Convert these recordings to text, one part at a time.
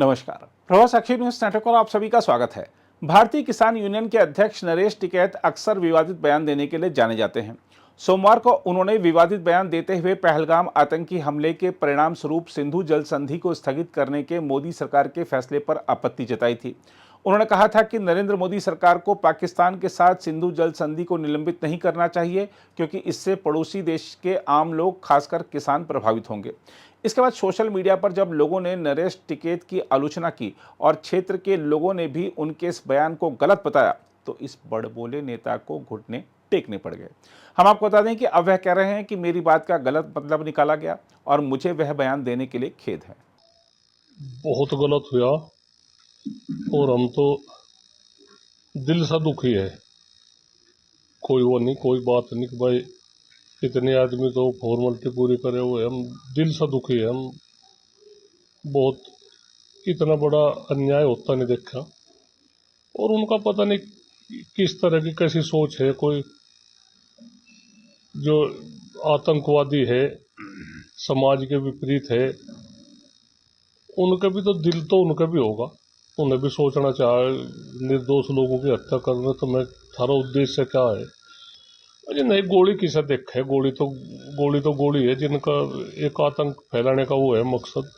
नमस्कार। प्रभात साक्षी news network पर आप सभी का स्वागत है। भारतीय किसान यूनियन के अध्यक्ष नरेश टिकैत अक्सर विवादित बयान देने के लिए जाने जाते हैं। सोमवार को उन्होंने विवादित बयान देते हुए पहलगाम आतंकी हमले के परिणाम स्वरूप सिंधु जल संधि को स्थगित करने के मोदी सरकार के फैसले पर आपत्ति जताई थी। उन्होंने कहा था कि नरेंद्र मोदी सरकार को पाकिस्तान के साथ सिंधु जल संधि को निलंबित नहीं करना चाहिए, क्योंकि इससे पड़ोसी देश के आम लोग, खासकर किसान, प्रभावित होंगे। इसके बाद सोशल मीडिया पर जब लोगों ने नरेश टिकैत की आलोचना की और क्षेत्र के लोगों ने भी उनके इस बयान को गलत बताया, तो इस बड़बोले नेता को घुटने टेकने पड़ गए। हम आपको बता दें कि अब वह कह रहे हैं कि मेरी बात का गलत मतलब निकाला गया और मुझे वह बयान देने के लिए खेद है। बहुत गलत हुआ और हम तो दिल से दुखी है। कोई वो नहीं, कोई बात नहीं कि भाई इतने आदमी तो फॉर्मेलिटी पूरी करे हुए, हम दिल से दुखी है। हम बहुत इतना बड़ा अन्याय होता नहीं देखा और उनका पता नहीं किस तरह की कैसी सोच है। कोई जो आतंकवादी है, समाज के विपरीत है, उनका भी तो दिल तो उनका भी होगा, उन्हें भी सोचना चाहे। निर्दोष लोगों की हत्या करना तो मैं थारा उद्देश्य क्या है? अरे नहीं, गोली किसे देखा है? गोली तो गोली है। जिनका एक आतंक फैलाने का वो है मकसद,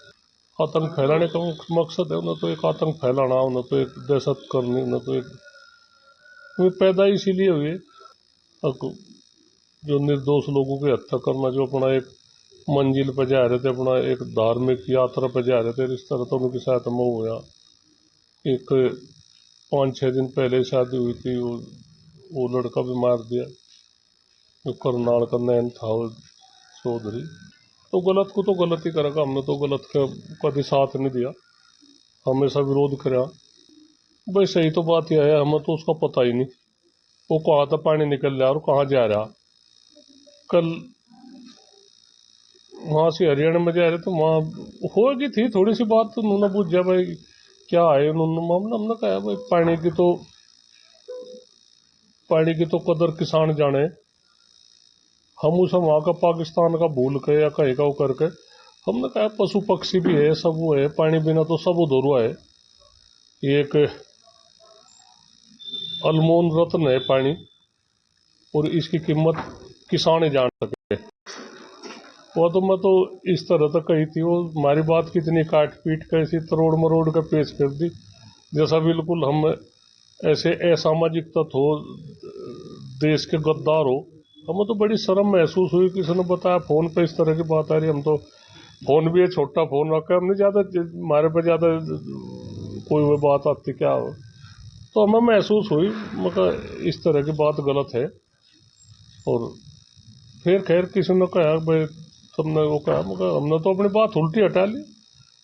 आतंक फैलाने का मकसद है, उन्हें तो एक आतंक फैलाना, उन्हें तो एक दहशत करनी, उन्हें तो एक पैदा इसीलिए हुई जो निर्दोष लोगों की हत्या करना, जो अपना एक मंजिल पर जा रहे थे, अपना एक धार्मिक यात्रा पर जा रहे थे। इस तरह तो उनके साथ में हुआ। एक 5-6 दिन पहले शादी हुई थी, वो लड़का भी मार दिया जो करनाल का नैन था, वो चौधरी। तो गलत को तो गलत ही करेगा। हमने तो गलत का कभी साथ नहीं दिया, हमेशा विरोध करा। भाई सही तो बात यह है, हमें तो उसका पता ही नहीं वो कहाँ था पानी निकल रहा और कहाँ जा रहा। कल वहाँ से हरियाणा में जा रहे तो वहाँ होगी थी थोड़ी सी बात, तो उन्होंने पूछा भाई क्या है, उन्होंने मामला, हमने कहा भाई पानी की तो कदर किसान जाने। हम उसे वहाँ का पाकिस्तान का भूल के या कहीं का वो करके, हमने कहा पशु पक्षी भी है, सब वो है, पानी बिना तो सब अधूरा है। ये एक अनमोल रत्न है पानी, और इसकी कीमत किसान ही जान सके। वो तो मैं तो इस तरह तक कही थी, वो हमारी बात कितनी काट पीट कर ऐसी तरोड़ मरोड़ कर पेश कर दी, जैसा बिल्कुल हम ऐसे असामाजिक तत्व हो, देश के गद्दार हो। हमें तो बड़ी शर्म महसूस हुई। किसी ने बताया फोन पे इस तरह की बात आ रही। हम तो फोन भी है, छोटा फोन रखा, हमने ज़्यादा हमारे पे ज़्यादा कोई वो बात आती क्या हो, तो हमें महसूस हुई मगर इस तरह की बात गलत है। और फिर खैर किसी ने कहा भाई तुमने वो कहा, मगर हमने तो अपनी बात उल्टी हटा ली।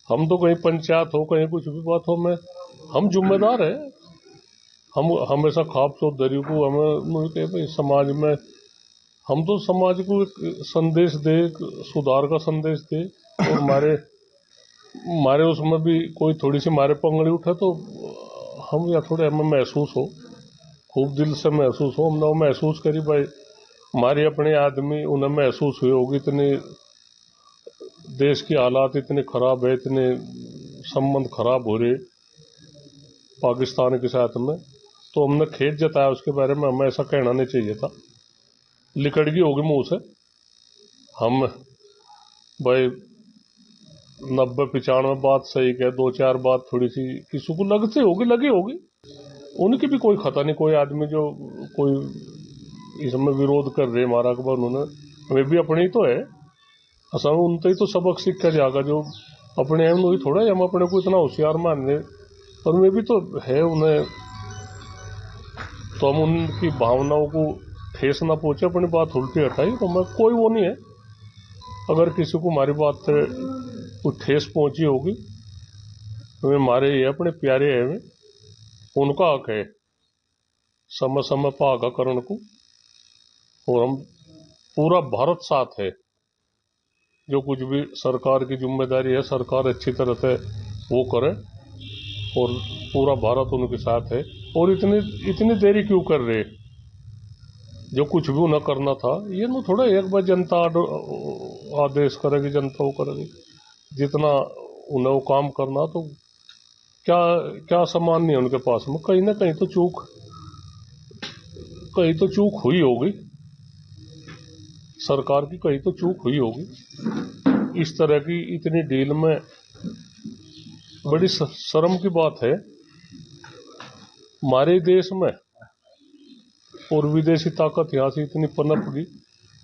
हम तो कहीं पंचायत हो, कहीं कुछ भी बात हो, में हम जिम्मेदार है। हम हमेशा खाप चौधरी को हमें कहे भाई समाज में हम तो समाज को एक संदेश दे, सुधार का संदेश दे, और हमारे उसमें भी कोई थोड़ी सी हमारे पंगड़ी उठा तो हम या थोड़े हमें महसूस हो, खूब दिल से महसूस हो। हमने वो महसूस करी भाई हमारे अपने आदमी, उन्हें महसूस हुई होगी। इतने देश की हालात इतने खराब है, इतने संबंध खराब हो रहे पाकिस्तान के साथ में, तो हमने खेद जताया उसके बारे में। हमें ऐसा कहना नहीं चाहिए था, लिकड़गी होगी मुंह से। हम भाई 90-95 बात सही कहे, 2-4 बात थोड़ी सी किसी को लगती होगी, लगी होगी, उनकी भी कोई खता नहीं। कोई आदमी जो कोई इसमें विरोध कर रहे हमारा अखबार, उन्होंने वे भी अपने ही तो है, असल में उनसे ही तो सबक सीखा जाएगा। जो अपने हैं वही थोड़ा हम अपने को इतना होशियार मान रहे, और वे भी तो है, उन्हें तो हम उनकी भावनाओं को ठेस ना पहुंचे, अपनी बात उल्टी हटाई। तो मैं कोई वो नहीं है, अगर किसी को हमारी बात से कुछ ठेस पहुंची होगी तो हमारे ये अपने प्यारे हैं, उनका हक है समय समय पर आगा करण को। और हम पूरा भारत साथ है, जो कुछ भी सरकार की जिम्मेदारी है सरकार अच्छी तरह से वो करे, और पूरा भारत उनके साथ है। और इतनी देरी क्यों कर रहे? जो कुछ भी उन्हें करना था, ये ना थोड़ा एक बार जनता आदेश करेगी, जनता वो करेगी। जितना उन्हें वो काम करना तो क्या क्या सामान नहीं है उनके पास में, कहीं ना कहीं तो चूक हुई होगी सरकार की, कहीं तो चूक हुई होगी। इस तरह की इतनी डील में बड़ी शर्म की बात है हमारे देश में, और विदेशी ताकत यहाँ से इतनी पनप गई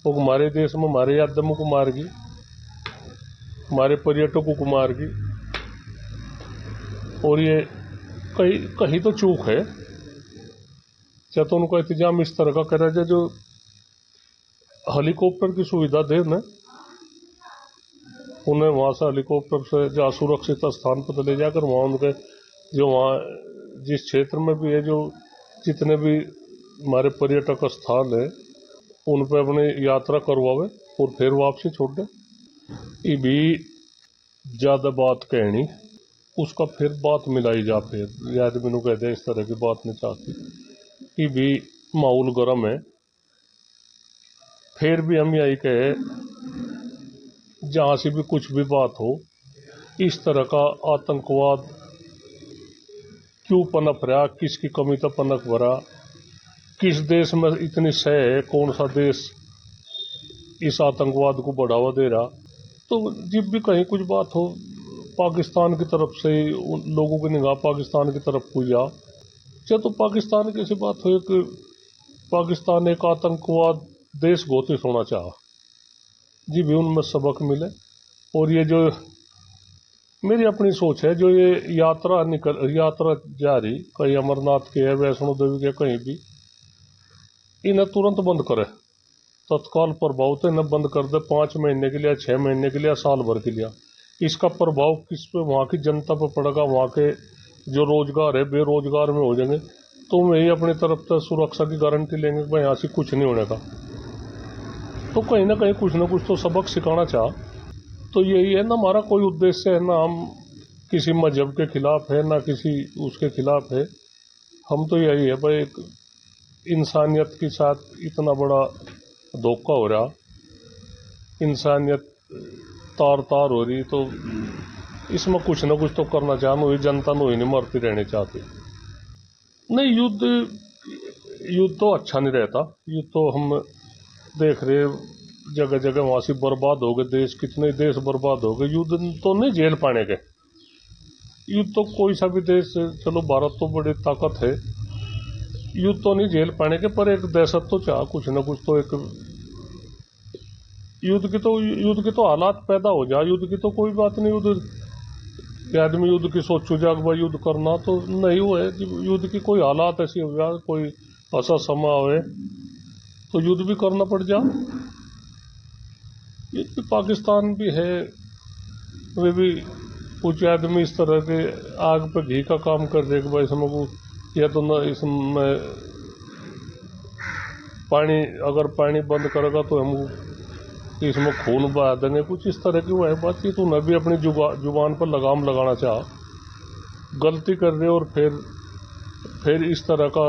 और हमारे देश में हमारे यादवों को मार गई, हमारे पर्यटकों को मार गई। और ये कहीं तो चूक है, या तो उनका इंतजाम इस तरह का करा जाए जो हेलीकॉप्टर की सुविधा दे ना, उन्हें वहाँ से हेलीकॉप्टर से जहाँ सुरक्षित स्थान पर ले जाकर वहाँ उनके जो वहाँ जिस क्षेत्र में भी है, जो जितने भी हमारे पर्यटक स्थल है उन पर अपनी यात्रा करवावे और फिर वापसी छोड़ दे। ये भी ज़्यादा बात कहनी, उसका फिर बात मिलाई जा, फिर आदमी को कहते इस तरह की बात नहीं चाहती। ये भी माहौल गर्म है। फिर भी हम यही कहे, जहाँ से भी कुछ भी बात हो, इस तरह का आतंकवाद क्यों पनप रहा, किसकी कमी तो पनप भरा, किस देश में इतनी सह है, कौन सा देश इस आतंकवाद को बढ़ावा दे रहा। तो जब भी कहीं कुछ बात हो, पाकिस्तान की तरफ से लोगों की निगाह पाकिस्तान की तरफ हुई जा, चाहे तो पाकिस्तान की ऐसी बात हो कि पाकिस्तान एक आतंकवाद देश घोषित होना चाहा, जी भी उनमें सबक मिले। और ये जो मेरी अपनी सोच है, जो ये यात्रा जारी कहीं अमरनाथ के है, वैष्णो देवी के, कहीं भी, इन्हें तुरंत बंद करे, तत्काल प्रभाव से इन्हें बंद कर दे, 5 महीने के लिए, 6 महीने के लिए, साल भर के लिए। इसका प्रभाव किस पे, वहाँ की जनता पर पड़ेगा, वहाँ के जो रोजगार है बेरोजगार में हो जाएंगे। तो वही अपनी तरफ से सुरक्षा की गारंटी लेंगे कि भाई यहाँ से कुछ नहीं होने का। तो कहीं ना कुछ तो सबक सिखाना चाह, तो यही है ना हमारा कोई उद्देश्य है, ना हम किसी मजहब के खिलाफ है, ना किसी उसके खिलाफ है। हम तो यही है भाई, एक इंसानियत के साथ इतना बड़ा धोखा हो रहा, इंसानियत तार तार हो रही, तो इसमें कुछ ना कुछ तो करना चाह, हुई जनता हुई नहीं मरती रहनी चाहती। नहीं, युद्ध तो अच्छा नहीं रहता। युद्ध तो हम देख रहे जगह जगह वहाँ से बर्बाद हो गए देश, कितने देश बर्बाद हो गए। युद्ध तो नहीं झेल पाने के, युद्ध तो कोई सा भी देश, चलो भारत तो बड़ी ताकत है, युद्ध तो नहीं झेल पाने के, पर एक दहशत तो चाह, कुछ ना कुछ तो एक युद्ध की तो हालात पैदा हो जाए। युद्ध की तो कोई बात नहीं, युद्ध आदमी युद्ध की सोचो जाग भाई युद्ध करना, तो नहीं हुआ है। युद्ध की कोई हालात ऐसी हो जाए, कोई ऐसा समय आए तो युद्ध भी करना पड़ जा। ये पाकिस्तान भी है, वे भी कुछ आदमी इस तरह के आग पे घी का काम कर रहे कि भाई इसमें को, या तो ना इसमें पानी, अगर पानी बंद करेगा तो हम इसमें खून बहा देंगे, कुछ इस तरह की वो है बात। ये तो न भी अपनी जुबान पर लगाम लगाना चाह, गलती कर रहे और फिर इस तरह का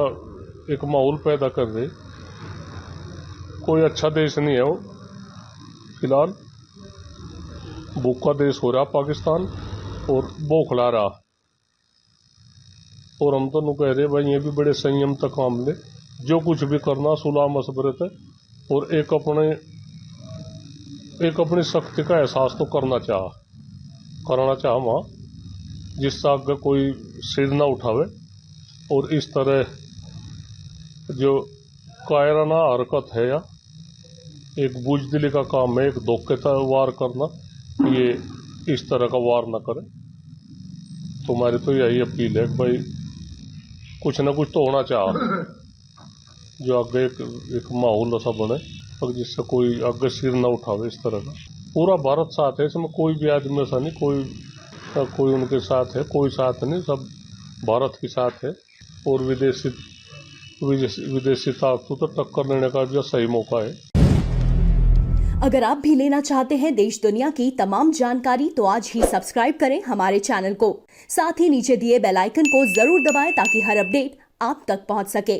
एक माहौल पैदा कर रहे। कोई अच्छा देश नहीं है वो, फिलहाल भूखा देश हो रहा पाकिस्तान, और बौखला रहा। और हम तो कह रहे भाई ये भी बड़े संयम तक काम ले, जो कुछ भी करना सुलह मशवरत है, और एक अपनी शक्ति का एहसास तो करना चाह वहाँ, जिससे आगे कोई सिर ना उठावे। और इस तरह जो कायराना हरकत है, या एक बुजदिली का काम है, एक धोखे का वार करना, ये इस तरह का वार ना करे। तो हमारी तो यही अपील है कि भाई कुछ ना कुछ तो होना चाह, जो आगे एक माहौल ऐसा बने और जिससे कोई आगे सिर ना उठावे इस तरह का। पूरा भारत साथ है, इसमें कोई भी आदमी ऐसा नहीं, कोई उनके साथ है, कोई साथ नहीं, सब भारत के साथ है। और विदेशी ताकतों तो टक्कर लेने का जो सही मौका है। अगर आप भी लेना चाहते हैं देश दुनिया की तमाम जानकारी, तो आज ही सब्सक्राइब करें हमारे चैनल को। साथ ही नीचे दिए बेल आइकन को जरूर दबाएं ताकि हर अपडेट आप तक पहुंच सके।